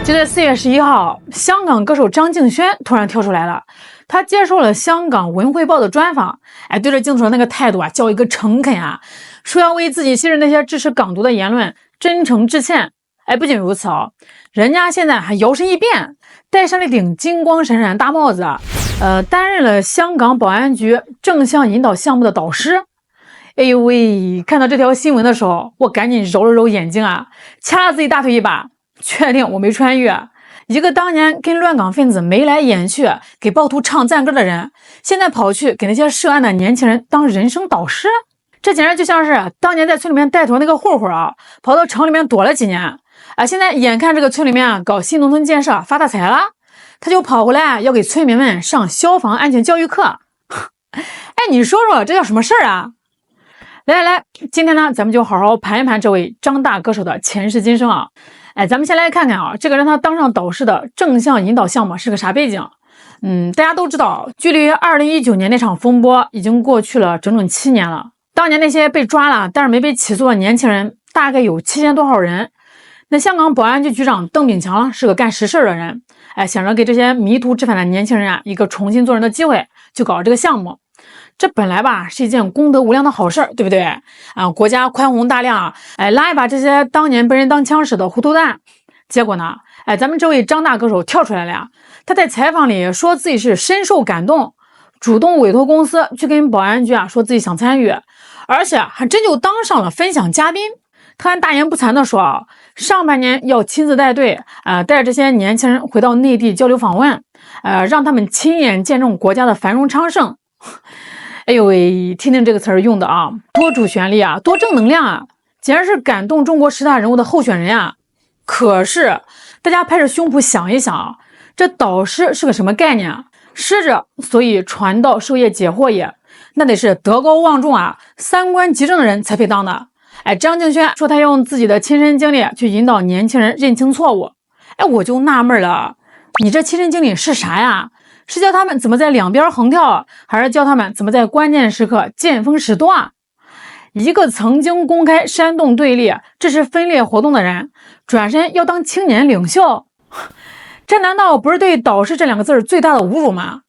就在4月11号，香港歌手张敬轩突然跳出来了，他接受了香港文汇报的专访，对着镜头的那个态度叫一个诚恳啊，说要为自己昔日那些支持港独的言论真诚致歉。不仅如此人家现在还摇身一变，戴上了一顶金光闪闪大帽子，担任了香港保安局正向引导项目的导师。哎呦喂，看到这条新闻的时候，我赶紧揉了揉眼睛掐了自己大腿一把，确定我没穿越。一个当年跟乱港分子眉来眼去，给暴徒唱赞歌的人，现在跑去给那些涉案的年轻人当人生导师，这简直就像是当年在村里面带头那个混混跑到城里面躲了几年现在眼看这个村里面搞新农村建设发大财了，他就跑回来要给村民们上消防安全教育课。你说说这叫什么事儿啊？来，今天呢，咱们就好好盘一盘这位张大歌手的前世今生咱们先来看看这个让他当上导师的正向引导项目是个啥背景。大家都知道，距离2019年那场风波已经过去了整整7年了。当年那些被抓了但是没被起诉的年轻人大概有7000多号人。那香港保安局局长邓炳强是个干实事的人，想着给这些迷途知返的年轻人一个重新做人的机会，就搞这个项目。这本来吧是一件功德无量的好事，对不对国家宽宏大量拉一把这些当年被人当枪使的糊涂蛋。结果呢咱们这位张大歌手跳出来了呀，他在采访里说自己是深受感动，主动委托公司去跟保安局说自己想参与，而且还真就当上了分享嘉宾。他还大言不惭地说上半年要亲自带队带着这些年轻人回到内地交流访问让他们亲眼见证国家的繁荣昌盛。哎呦喂，听听这个词儿用的多主旋律多正能量简直是感动中国10大人物的候选人可是大家拍着胸脯想一想这导师是个什么概念师者，所以传道授业解惑也，那得是德高望重三观极正的人才配当的。张敬轩说他用自己的亲身经历去引导年轻人认清错误。我就纳闷了，你这亲身经历是啥呀？是教他们怎么在两边横跳，还是教他们怎么在关键时刻见风使舵一个曾经公开煽动对立、支持分裂活动的人，转身要当青年领袖，这难道不是对导师这2个字最大的侮辱吗？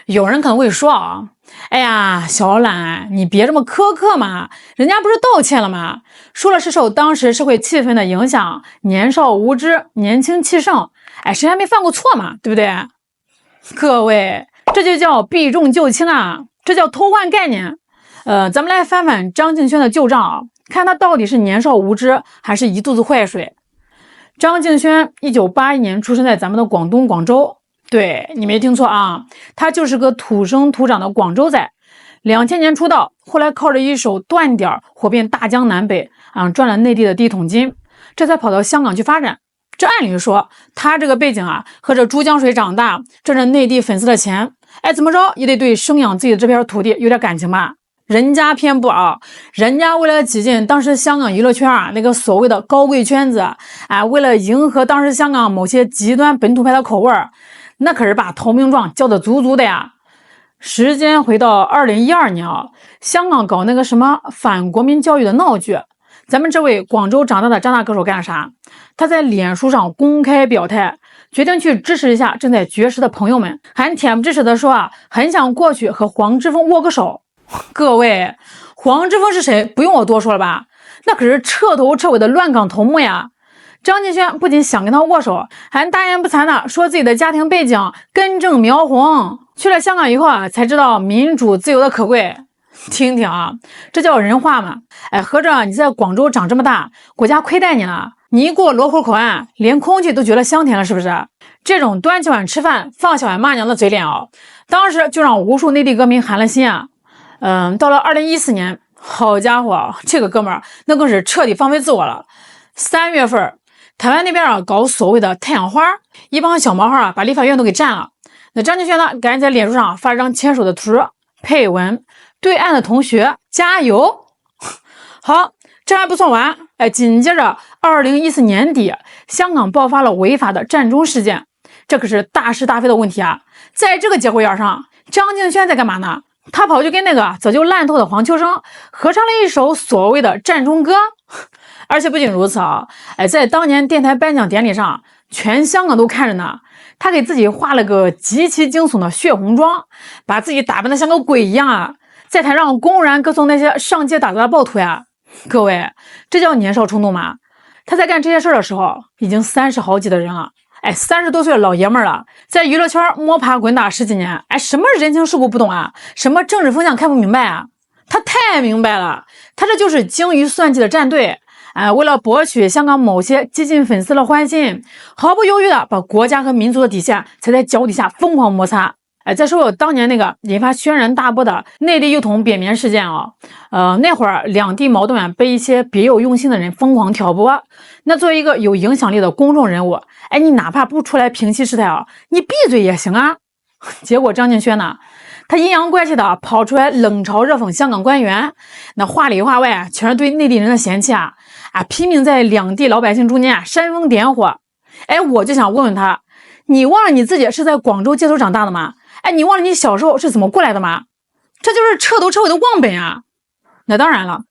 有人可能会说哎呀，小懒，你别这么苛刻嘛，人家不是道歉了吗？说了是受当时社会气氛的影响，年少无知，年轻气盛，谁还没犯过错嘛，对不对？各位，这就叫避重就轻这叫偷换概念。咱们来翻翻张敬轩的旧账看他到底是年少无知，还是一肚子坏水。张敬轩1981年出生在咱们的广东广州，对，你没听错他就是个土生土长的广州仔。2000年出道，后来靠着一首断点火遍大江南北赚了内地的第一桶金，这才跑到香港去发展。这按理说他这个背景喝着珠江水长大，赚着内地粉丝的钱，怎么着也得对生养自己的这片土地有点感情吧。人家偏不人家为了挤进当时香港娱乐圈那个所谓的高贵圈子为了迎合当时香港某些极端本土派的口味那可是把投名状交得足足的呀。时间回到2012年香港搞那个什么反国民教育的闹剧，咱们这位广州长大的张大歌手干啥？他在脸书上公开表态，决定去支持一下正在绝食的朋友们，还恬不知耻的说很想过去和黄之锋握个手。各位，黄之锋是谁？不用我多说了吧？那可是彻头彻尾的乱港头目呀！张敬轩不仅想跟他握手，还大言不惭的说自己的家庭背景根正苗红，去了香港以后才知道民主自由的可贵。听听这叫人话吗？合着你在广州长这么大，国家亏待你了，你一过罗湖口岸，连空气都觉得香甜了，是不是？这种端起碗吃饭放小碗骂娘的嘴脸当时就让无数内地歌迷寒了心到了2014年，好家伙，这个哥们儿那更是彻底放飞自我了。3月份，台湾那边搞所谓的太阳花，一帮小毛孩把立法院都给占了。那张敬轩呢，赶紧在脸书上发了张牵手的图，配文：对岸的同学加油。好，这还不算完，紧接着2014年底，香港爆发了违法的占中事件，这可是大是大非的问题在这个节骨眼上，张敬轩在干嘛呢？他跑去跟那个早就烂透的黄秋生合唱了一首所谓的战中歌。而且不仅如此在当年电台颁奖典礼上，全香港都看着呢。他给自己画了个极其惊悚的血红妆，把自己打扮得像个鬼一样啊，在台上公然歌颂那些上街打砸的暴徒呀。各位，这叫年少冲动吗？他在干这些事儿的时候，已经30好几的人了。30多岁的老爷们儿了，在娱乐圈摸爬滚打10几年，什么人情世故不懂啊，什么政治风向看不明白啊？他太明白了，他这就是精于算计的战队。为了博取香港某些激进粉丝的欢心，毫不犹豫的把国家和民族的底线踩在脚底下疯狂摩擦。再说我当年那个引发轩然大波的内地幼童扁眠事件啊，那会儿两地矛盾被一些别有用心的人疯狂挑拨。那作为一个有影响力的公众人物，你哪怕不出来平息事态啊，你闭嘴也行啊。结果张敬轩呢，他阴阳怪气的跑出来冷嘲热讽香港官员，那话里话外全是对内地人的嫌弃啊，拼命在两地老百姓中间煽风点火。我就想问问他，你忘了你自己是在广州街头长大的吗？你忘了你小时候是怎么过来的吗？这就是彻头彻尾的忘本啊！那当然了，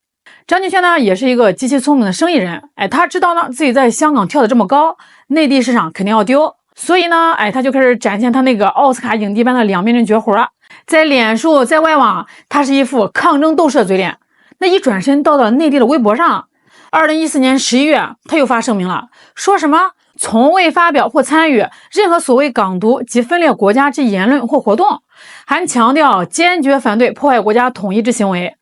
张敬轩呢也是一个极其聪明的生意人，他知道呢自己在香港跳得这么高，内地市场肯定要丢，所以呢，他就开始展现他那个奥斯卡影帝般的两面人绝活，在脸书，在外网，他是一副抗争斗士的嘴脸。那一转身到了内地的微博上，2014年11月，他又发声明了，说什么从未发表或参与任何所谓港独及分裂国家之言论或活动，还强调坚决反对破坏国家统一之行为。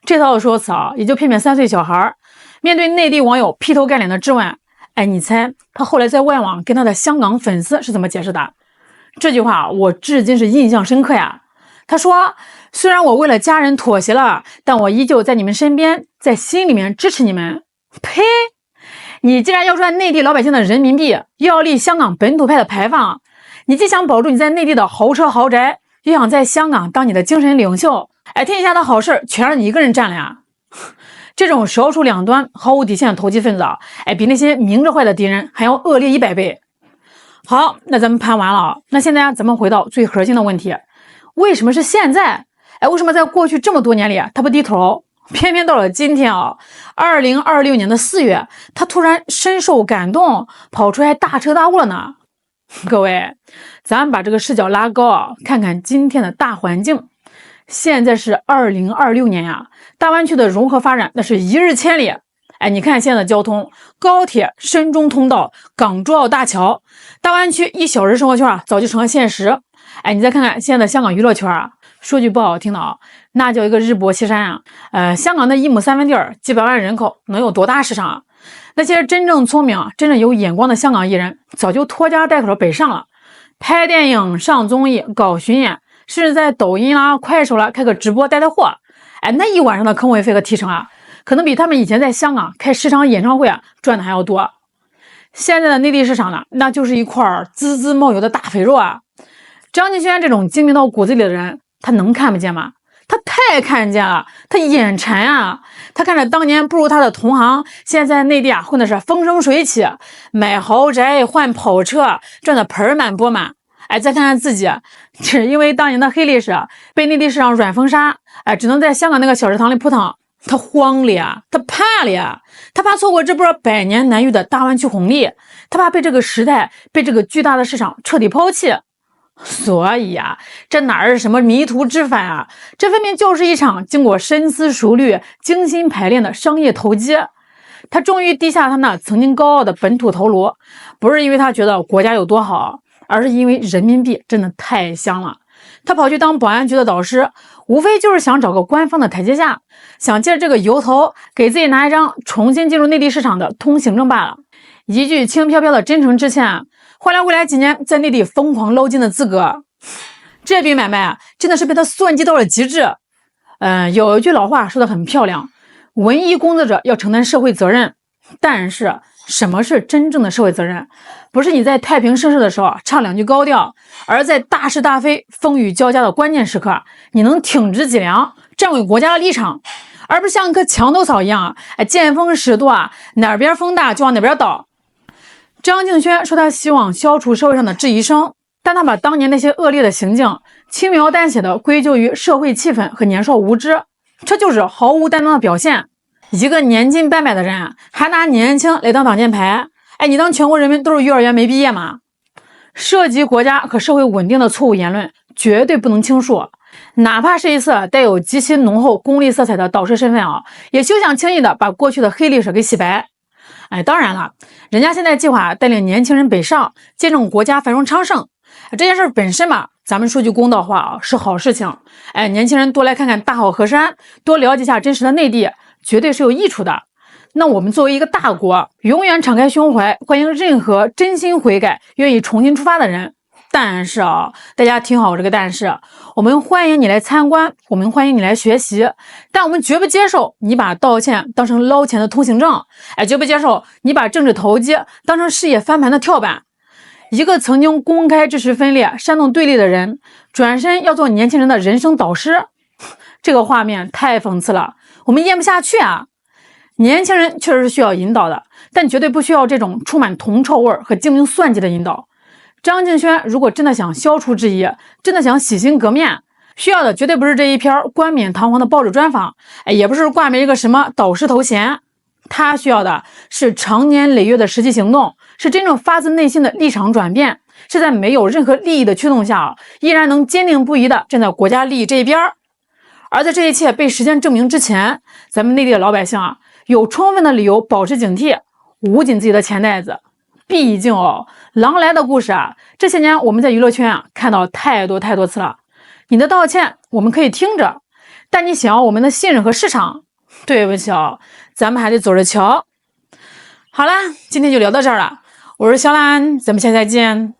这套说辞也就骗骗3岁小孩。面对内地网友劈头盖脸的质问，你猜他后来在外网跟他的香港粉丝是怎么解释的？这句话我至今是印象深刻呀。他说，虽然我为了家人妥协了，但我依旧在你们身边，在心里面支持你们。呸！你既然要赚内地老百姓的人民币，又要立香港本土派的牌坊，你既想保住你在内地的豪车豪宅，又想在香港当你的精神领袖，天下的好事全让你一个人占了呀。这种手处两端毫无底线的投机分子比那些明着坏的敌人还要恶劣100倍。好，那咱们盘完了，那现在咱们回到最核心的问题，为什么是现在？为什么在过去这么多年里他不低头，偏偏到了今天2026年的4月，他突然深受感动，跑出来大彻大悟了呢？各位，咱们把这个视角拉高看看今天的大环境。现在是2026年呀，大湾区的融合发展那是一日千里。你看现在的交通，高铁、深中通道、港珠澳大桥，大湾区1小时生活圈早就成了现实。你再看看现在的香港娱乐圈说句不好听的那叫一个日薄西山香港的1亩3分地几百万人口能有多大市场？那些真正聪明、真正有眼光的香港艺人早就拖家带口北上了，拍电影、上综艺、搞巡演，甚至在抖音快手开个直播带货。那一晚上的坑位费和提成可能比他们以前在香港开10场演唱会赚的还要多。现在的内地市场呢，那就是一块滋滋冒油的大肥肉张敬轩这种精明到骨子里的人，他能看不见吗？他太看见了，他眼馋他看着当年不如他的同行，现在内地混的是风生水起，买豪宅、换跑车，赚得盆满钵满。再看看自己，只因为当年的黑历史被内地市场软封杀，只能在香港那个小食堂里扑腾。他慌了他怕了他怕错过这波100年难遇的大湾区红利，他怕被这个时代、被这个巨大的市场彻底抛弃。所以这哪是什么迷途知返这分明就是一场经过深思熟虑、精心排练的商业投机。他终于低下他那曾经高傲的本土头颅，不是因为他觉得国家有多好，而是因为人民币真的太香了。他跑去当保安局的导师，无非就是想找个官方的台阶下，想借着这个由头给自己拿一张重新进入内地市场的通行证罢了。一句轻飘飘的真诚之欠，换来未来几年在内地疯狂捞金的资格。这笔买卖真的是被他算计到了极致。有一句老话说得很漂亮，文艺工作者要承担社会责任。但是什么是真正的社会责任？不是你在太平盛世的时候唱2句高调，而在大是大非、风雨交加的关键时刻，你能挺直脊梁，站稳国家的立场，而不是像一棵墙头草一样见风使舵哪边风大就往哪边倒。张敬轩说他希望消除社会上的质疑声，但他把当年那些恶劣的行径轻描淡写的归咎于社会气氛和年少无知，这就是毫无担当的表现。一个年近半百的人还拿年轻来当挡箭牌，哎，你当全国人民都是幼儿园没毕业吗？涉及国家和社会稳定的错误言论绝对不能轻数，哪怕是一次带有极其浓厚功利色彩的导师身份啊，也休想轻易的把过去的黑历史给洗白。哎，当然了，人家现在计划带领年轻人北上，见证国家繁荣昌盛，这件事本身吧，咱们说句公道话啊，是好事情。哎，年轻人多来看看大好河山，多了解一下真实的内地，绝对是有益处的。那我们作为一个大国，永远敞开胸怀，欢迎任何真心悔改、愿意重新出发的人。但是啊，大家听好这个但是，我们欢迎你来参观，我们欢迎你来学习，但我们绝不接受你把道歉当成捞钱的通行证，哎，绝不接受你把政治投机当成事业翻盘的跳板。一个曾经公开支持分裂、煽动对立的人，转身要做年轻人的人生导师，这个画面太讽刺了，我们咽不下去啊！年轻人确实是需要引导的，但绝对不需要这种充满铜臭味和精明算计的引导。张敬轩如果真的想消除质疑，真的想洗心革面，需要的绝对不是这一篇冠冕堂皇的报纸专访，也不是挂名一个什么导师头衔，他需要的是长年累月的实际行动，是真正发自内心的立场转变，是在没有任何利益的驱动下，依然能坚定不移地站在国家利益这一边。而在这一切被时间证明之前，咱们内地的老百姓啊，有充分的理由保持警惕，捂紧自己的钱袋子。毕竟狼来的故事啊，这些年我们在娱乐圈啊看到太多次了。你的道歉我们可以听着，但你想要我们的信任和市场，对不起咱们还得走着瞧。好啦，今天就聊到这儿了，我是小兰，咱们下次再见。